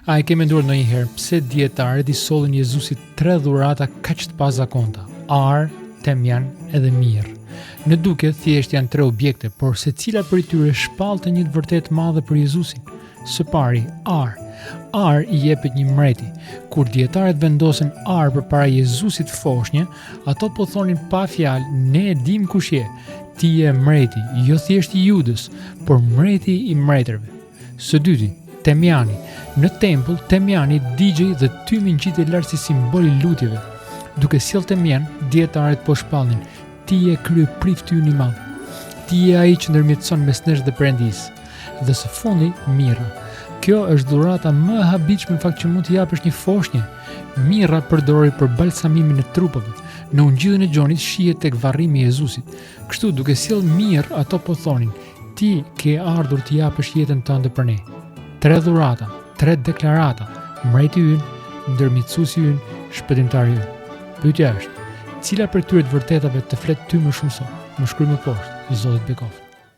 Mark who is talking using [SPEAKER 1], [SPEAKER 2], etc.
[SPEAKER 1] A e ke menduar ndonjëherë pse dietarët i sollin Jezusit 3 dhurata kaq të pazakonta: ar, temjan edhe mirë? Në duke thjesht janë 3 objekte, por secila prej tyre shpallte një të vërtetë madhe për Jezusin. Së pari, ar. Ar i jepet një mreti. Kur dietarët vendosen ar përpara Jezusit foshnjë, ato po thonin pa fjalë: ne e dim kush je. Ti je mreti, jo thjesht i Judës, por mreti i mbretërve. Së dyti, temjani. Në tempull, temjani digjej dhe tymi ngjitet lart si simbol i lutjeve. Duke sjell temjan, dietarët po shpallnin: ti je kryepriftyri i madh. Ti je ai që ndërmjetëson mes nesh dhe Perëndisë. Dhe së fundi, mirra. Kjo është dhurata më e habitshme në fakt që mund të japësh një foshnjë. Mirra përdoret për balsamimin e trupave. Në Ungjillin e Gjonit shihet tek varrimi i Jezusit. Kështu, duke sjell mirë, ato po thonin: ti ke ardhur të japësh jetën tënde për ne. 3 dhurata, 3 deklarata: mbreti ynë, ndërmjetësuesi ynë, shpëtimtari ynë. Pyetja është: cila prej këtyre të vërtetave të flet ty më shumë sot? Më shkruaj më poshtë, Zoti të bekoft.